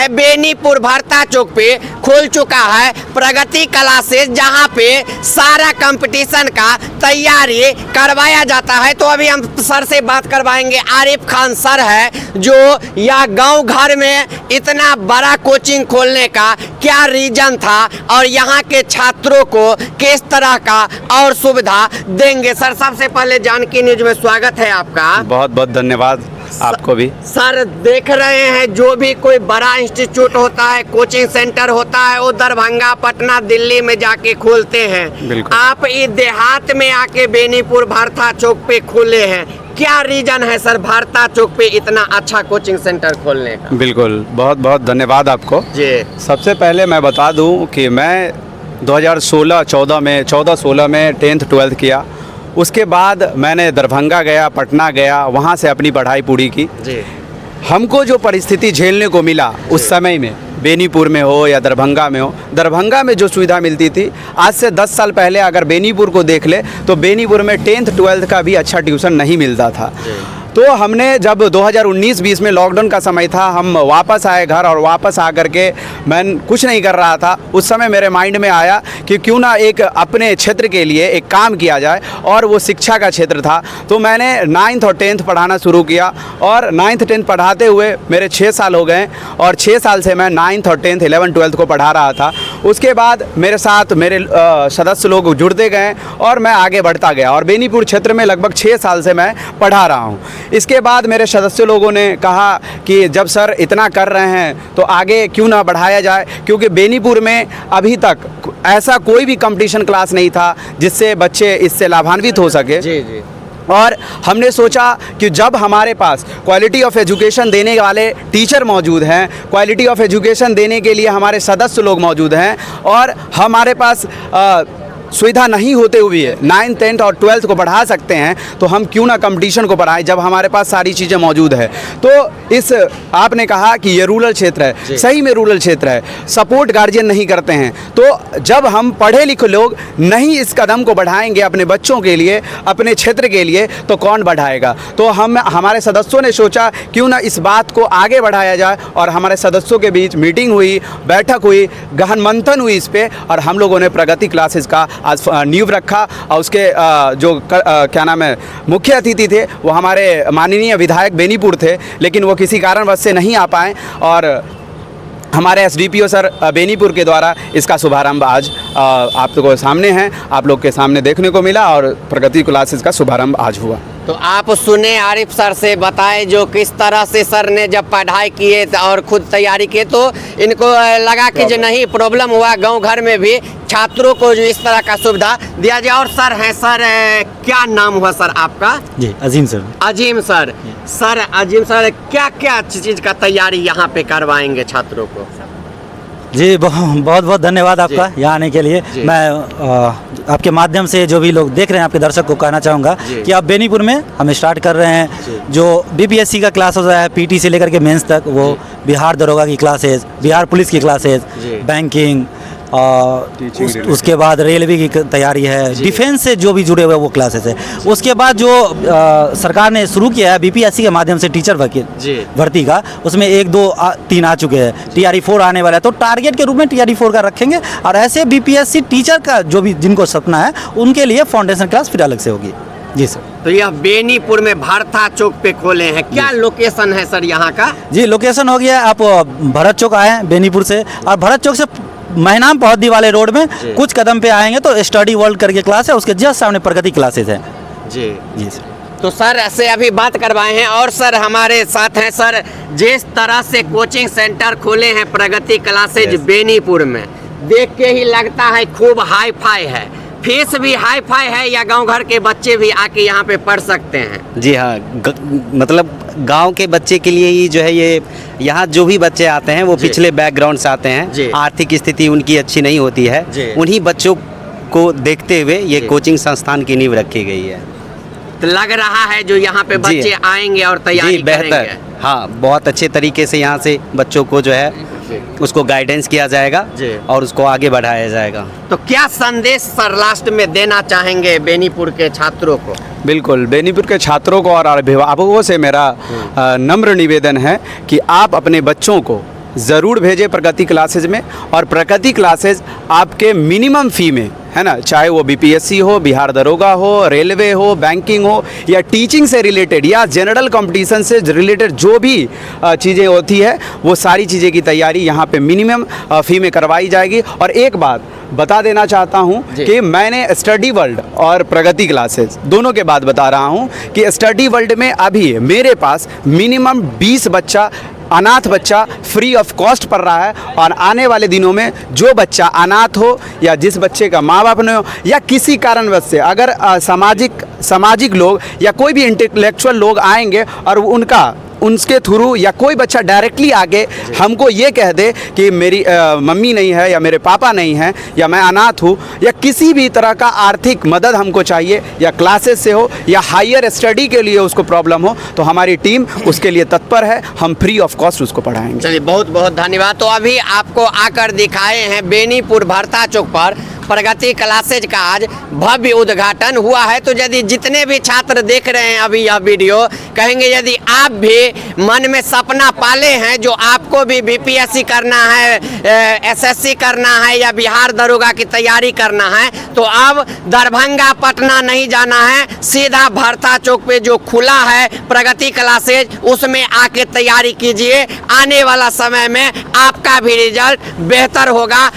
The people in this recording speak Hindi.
है बेनीपुर भरता चौक पे खुल चुका है प्रगति क्लासेस, जहां पे सारा कंपटीशन का तैयारी करवाया जाता है। तो अभी हम सर से बात करवाएंगे। आरिफ खान सर है जो यह गांव घर में इतना बड़ा कोचिंग खोलने का क्या रीजन था और यहाँ के छात्रों को किस तरह का और सुविधा देंगे। सर सबसे पहले जानकी न्यूज में स्वागत है आपका। बहुत बहुत धन्यवाद आपको भी। सर देख रहे हैं जो भी कोई बड़ा इंस्टीट्यूट होता है, कोचिंग सेंटर होता है, वो दरभंगा, पटना, दिल्ली में जाके खोलते हैं। आप इस देहात में आके बेनीपुर भरता चौक पे खोले हैं, क्या रीजन है सर भरता चौक पे इतना अच्छा कोचिंग सेंटर खोलने का? बिल्कुल, बहुत बहुत धन्यवाद आपको जी। सबसे पहले मैं बता दूं कि मैं 2016 में 10th 12th किया। उसके बाद मैंने दरभंगा गया, पटना गया, वहाँ से अपनी पढ़ाई पूरी की जी। हमको जो परिस्थिति झेलने को मिला उस समय में, बेनीपुर में हो या दरभंगा में हो, दरभंगा में जो सुविधा मिलती थी, आज से 10 साल पहले अगर बेनीपुर को देख ले तो बेनीपुर में 10th 12th का भी अच्छा ट्यूशन नहीं मिलता था। तो हमने जब 2019-20 में लॉकडाउन का समय था, हम वापस आए घर और वापस आकर के मैं कुछ नहीं कर रहा था। उस समय मेरे माइंड में आया कि क्यों ना एक अपने क्षेत्र के लिए एक काम किया जाए, और वो शिक्षा का क्षेत्र था। तो मैंने 9th और 10th पढ़ाना शुरू किया और 9th 10th पढ़ाते हुए मेरे 6 साल हो गए और 6 साल से मैं 9th और 10th 11th 12th को पढ़ा रहा था। उसके बाद मेरे साथ मेरे सदस्य लोग जुड़ते गए और मैं आगे बढ़ता गया और बेनीपुर क्षेत्र में लगभग 6 साल से मैं पढ़ा रहा हूँ। इसके बाद मेरे सदस्य लोगों ने कहा कि जब सर इतना कर रहे हैं तो आगे क्यों ना बढ़ाया जाए, क्योंकि बेनीपुर में अभी तक ऐसा कोई भी कंपटीशन क्लास नहीं था जिससे बच्चे इससे लाभान्वित हो सके जी जी। और हमने सोचा कि जब हमारे पास क्वालिटी ऑफ एजुकेशन देने वाले टीचर मौजूद हैं, क्वालिटी ऑफ एजुकेशन देने के लिए हमारे सदस्य लोग मौजूद हैं और हमारे पास सुविधा नहीं होते हुए 9th 10th और 12th को बढ़ा सकते हैं, तो हम क्यों ना कंपटीशन को बढ़ाएं जब हमारे पास सारी चीज़ें मौजूद है। तो इस आपने कहा कि ये रूरल क्षेत्र है, सही में रूरल क्षेत्र है, सपोर्ट गार्जियन नहीं करते हैं। तो जब हम पढ़े लिखे लोग नहीं इस कदम को बढ़ाएंगे अपने बच्चों के लिए, अपने क्षेत्र के लिए, तो कौन बढ़ाएगा। तो हमारे सदस्यों ने सोचा क्यों ना इस बात को आगे बढ़ाया जाए और हमारे सदस्यों के बीच मीटिंग हुई, बैठक हुई, गहन मंथन हुई इस पर, और हम लोगों ने प्रगति क्लासेस का आज नींव रखा। और उसके जो क्या नाम है मुख्य अतिथि थे वो हमारे माननीय विधायक बेनीपुर थे, लेकिन वो किसी कारणवश से नहीं आ पाए और हमारे एसडीपीओ सर बेनीपुर के द्वारा इसका शुभारंभ आज आप लोगों के सामने है, आप लोग के सामने देखने को मिला और प्रगति क्लासेस का शुभारंभ आज हुआ। तो आप सुने आरिफ सर से, बताए जो किस तरह से सर ने जब पढ़ाई किए और खुद तैयारी किए तो इनको लगा कि जो नहीं प्रॉब्लम हुआ गांव घर में भी छात्रों को जो इस तरह का सुविधा दिया जाए। और सर है सर क्या नाम हुआ सर आपका? जी अजीम सर। अजीम सर। सर अजीम सर क्या क्या चीज़ का तैयारी यहाँ पे करवाएंगे छात्रों को? जी बहुत बहुत धन्यवाद आपका यहाँ आने के लिए। मैं आपके माध्यम से जो भी लोग देख रहे हैं आपके दर्शक को कहना चाहूँगा कि आप बेनीपुर में हम स्टार्ट कर रहे हैं जो बीपीएससी का क्लास होता है, पीटी से लेकर के मेंस तक, वो बिहार दरोगा की क्लासेस, बिहार पुलिस की क्लासेस, बैंकिंग, उसके बाद रेलवे की तैयारी है, डिफेंस से जो भी जुड़े हुए वो क्लासेस है। उसके बाद जो सरकार ने शुरू किया है बीपीएससी के माध्यम से टीचर भर्ती का, उसमें 1 2 3 आ चुके हैं, TRE 4 आने वाला है। तो टारगेट के रूप में TRE 4 का रखेंगे और ऐसे बीपीएससी टीचर का जो भी जिनको सपना है उनके लिए फाउंडेशन क्लास फिर अलग से होगी। जी सर। तो यह बेनीपुर में भरता चौक पे खोले हैं, क्या लोकेशन है सर यहाँ का? जी लोकेशन हो गया, आप भरत चौक आए बेनीपुर से और भरत चौक से महनाम पहुंचने वाले रोड में कुछ कदम पे आएंगे तो स्टडी वर्ल्ड करके क्लास है, उसके जस्ट सामने प्रगति क्लासेस है। जी जी सर। तो सर से अभी बात करवाए हैं और सर हमारे साथ हैं सर, जिस तरह से कोचिंग सेंटर खोले हैं प्रगति क्लासेज बेनीपुर में, देख के ही लगता है खूब हाई फाई है, फीस भी हाई फाई है, या गांव घर के बच्चे भी आके यहाँ पे पढ़ सकते हैं? जी हाँ, मतलब गांव के बच्चे के लिए ही जो है ये, यहाँ जो भी बच्चे आते हैं वो पिछले बैकग्राउंड से आते हैं, आर्थिक स्थिति उनकी अच्छी नहीं होती है, उन्हीं बच्चों को देखते हुए ये कोचिंग संस्थान की नींव रखी गई है। तो लग रहा है जो यहाँ पे बच्चे आएंगे और तैयारी बेहतर, हाँ बहुत अच्छे तरीके से यहाँ से बच्चों को जो है उसको गाइडेंस किया जाएगा और उसको आगे बढ़ाया जाएगा। तो क्या संदेश सर लास्ट में देना चाहेंगे बेनीपुर के छात्रों को? बिल्कुल, बेनीपुर के छात्रों को और अभिभावकों से मेरा नम्र निवेदन है कि आप अपने बच्चों को ज़रूर भेजें प्रगति क्लासेज में। और प्रगति क्लासेज आपके मिनिमम फ़ी में, है ना, चाहे वो बीपीएससी हो, बिहार दरोगा हो, रेलवे हो, बैंकिंग हो, या टीचिंग से रिलेटेड या जनरल कंपटीशन से रिलेटेड जो भी चीज़ें होती है, वो सारी चीज़ें की तैयारी यहाँ पे मिनिमम फ़ी में करवाई जाएगी। और एक बात बता देना चाहता हूँ कि मैंने स्टडी वर्ल्ड और प्रगति क्लासेस दोनों के बाद बता रहा हूँ कि स्टडी वर्ल्ड में अभी मेरे पास मिनिमम 20 बच्चा, अनाथ बच्चा फ्री ऑफ कॉस्ट पढ़ रहा है। और आने वाले दिनों में जो बच्चा अनाथ हो या जिस बच्चे का माँ बाप नहीं हो या किसी कारणवश से अगर सामाजिक लोग या कोई भी इंटेलेक्चुअल लोग आएंगे और उनके थ्रू या कोई बच्चा डायरेक्टली आके हमको ये कह दे कि मेरी मम्मी नहीं है या मेरे पापा नहीं हैं या मैं अनाथ हूँ या किसी भी तरह का आर्थिक मदद हमको चाहिए या क्लासेस से हो या हायर स्टडी के लिए उसको प्रॉब्लम हो, तो हमारी टीम उसके लिए तत्पर है। हम फ्री ऑफ कॉस्ट उसको पढ़ाएंगे। चलिए, बहुत बहुत धन्यवाद। तो अभी आपको आकर दिखाए हैं बेनीपुर भरता चौक पर प्रगति क्लासेज का आज भव्य उद्घाटन हुआ है। तो यदि जितने भी छात्र देख रहे हैं अभी यह वीडियो, कहेंगे यदि आप भी मन में सपना पाले हैं जो आपको भी बीपीएससी करना है, एसएससी करना है या बिहार दरोगा की तैयारी करना है, तो अब दरभंगा पटना नहीं जाना है, सीधा भरता चौक पे जो खुला है प्रगति क्लासेज, उसमें आके तैयारी कीजिए। आने वाला समय में आपका भी रिजल्ट बेहतर होगा।